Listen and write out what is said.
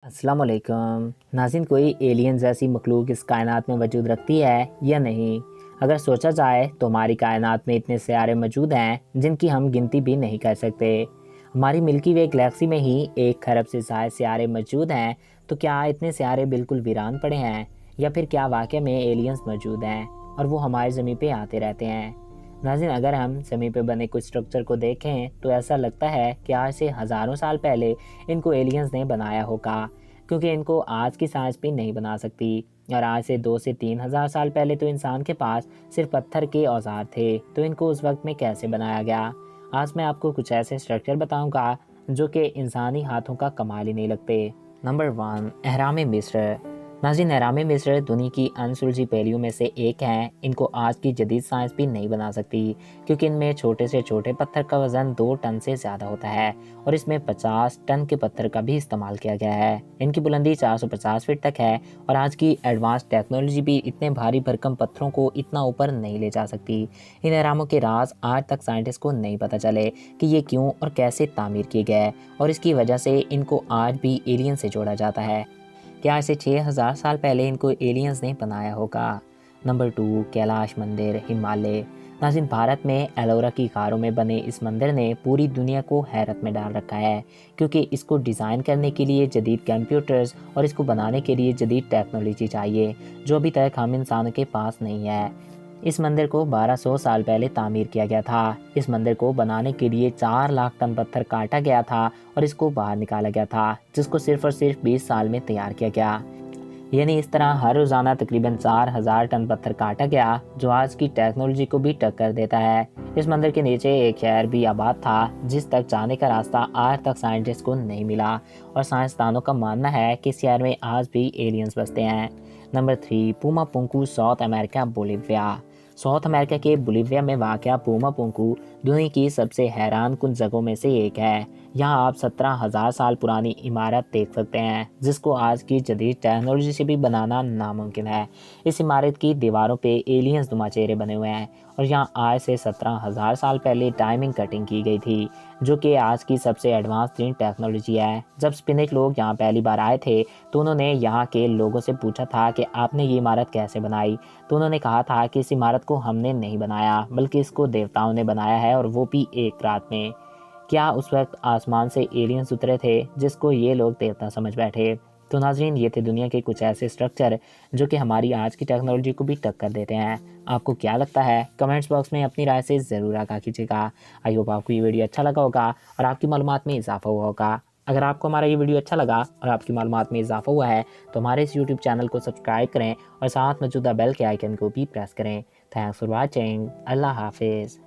अस्सलाम वालेकुम नाज़रीन, कोई एलियन जैसी मखलूक इस कायनात में वजूद रखती है या नहीं। अगर सोचा जाए तो हमारी कायनात में इतने सियारे मौजूद हैं जिनकी हम गिनती भी नहीं कर सकते। हमारी मिल्की वे गैलेक्सी में ही 1 खरब से ज़ायद सियारे मौजूद हैं। तो क्या इतने सियारे बिल्कुल वीरान पड़े हैं, या फिर क्या वाकई में एलियंस मौजूद हैं और वो हमारी ज़मीन पे आते रहते हैं। नाज़रीन, अगर हम ज़मीन पे बने कुछ स्ट्रक्चर को देखें तो ऐसा लगता है कि आज से हज़ारों साल पहले इनको एलियंस ने बनाया होगा, क्योंकि इनको आज की साइंस भी नहीं बना सकती। और आज से 2 से 3 हज़ार साल पहले तो इंसान के पास सिर्फ पत्थर के औजार थे, तो इनको उस वक्त में कैसे बनाया गया। आज मैं आपको कुछ ऐसे स्ट्रक्चर बताऊंगा जो कि इंसानी हाथों का कमाल ही नहीं लगते। नंबर 1, अहराम मिस्र। नाज़रीन, अहराम मिस्र दुनिया की अनसुलझी पहेलियों में से एक है। इनको आज की जदीद साइंस भी नहीं बना सकती, क्योंकि इनमें छोटे से छोटे पत्थर का वज़न 2 टन से ज़्यादा होता है और इसमें 50 टन के पत्थर का भी इस्तेमाल किया गया है। इनकी बुलंदी 450 फीट तक है और आज की एडवांस टेक्नोलॉजी भी इतने भारी भरकम पत्थरों को इतना ऊपर नहीं ले जा सकती। इन अहरामों के राज आज तक साइंटिस्ट को नहीं पता चले कि ये क्यों और कैसे तामीर किए गए, और इसकी वजह से इनको आज भी एलियन से जोड़ा जाता है। क्या ऐसे 6000 साल पहले इनको एलियंस ने बनाया होगा। नंबर 2, कैलाश मंदिर, हिमालय। नाज़रीन, भारत में एलोरा की गारों में बने इस मंदिर ने पूरी दुनिया को हैरत में डाल रखा है, क्योंकि इसको डिज़ाइन करने के लिए जदीद कंप्यूटर्स और इसको बनाने के लिए जदीद टेक्नोलॉजी चाहिए, जो अभी तक हम इंसानों के पास नहीं है। इस मंदिर को 1200 साल पहले तामीर किया गया था। इस मंदिर को बनाने के लिए 4 लाख टन पत्थर काटा गया था और इसको बाहर निकाला गया था, जिसको सिर्फ और सिर्फ 20 साल में तैयार किया गया। यानी इस तरह हर रोज़ाना तकरीबन 4000 टन पत्थर काटा गया, जो आज की टेक्नोलॉजी को भी टक्कर देता है। इस मंदिर के नीचे एक शहर भी आबाद था, जिस तक जाने का रास्ता आज तक साइंटिस्ट को नहीं मिला, और साइंसदानों का मानना है कि इस शहर में आज भी एलियंस बसते हैं। Number 3, Puma Punku, South America, Bolivia. South America के बोलिविया में वाक़या पुमा पुंकू दुनिया की सबसे हैरान कुन जगहों में से एक है। यहाँ आप 17,000 साल पुरानी इमारत देख सकते हैं, जिसको आज की जदीद टेक्नोलॉजी से भी बनाना नामुमकिन है। इस इमारत की दीवारों पे एलियंस नुमा चेहरे बने हुए हैं, और यहाँ आज से 17,000 साल पहले डायमंड कटिंग की गई थी, जो कि आज की सबसे एडवांस तीन टेक्नोलॉजी है। जब स्पेनिश लोग यहाँ पहली बार आए थे तो उन्होंने यहाँ के लोगों से पूछा था कि आपने ये इमारत कैसे बनाई, तो उन्होंने कहा था कि इस इमारत को हमने नहीं बनाया, बल्कि इसको देवताओं ने बनाया है, और वो भी एक रात में। क्या उस वक्त आसमान से एलियंस उतरे थे, जिसको ये लोग देवता समझ बैठे। तो नाज़रीन, ये थे दुनिया के कुछ ऐसे स्ट्रक्चर जो कि हमारी आज की टेक्नोलॉजी को भी टक्कर देते हैं। आपको क्या लगता है, कमेंट्स बॉक्स में अपनी राय से ज़रूर आगाह कीजिएगा। आई होप आपको ये वीडियो अच्छा लगा होगा और आपकी मालूमात में इजाफा हुआ होगा। अगर आपको हमारा ये वीडियो अच्छा लगा और आपकी मालूमात में इजाफा हुआ है तो हमारे इस यूट्यूब चैनल को सब्सक्राइब करें और साथ मौजूदा बेल के आइकन को भी प्रेस करें। Thanks for watching. अल्लाह हाफिज़।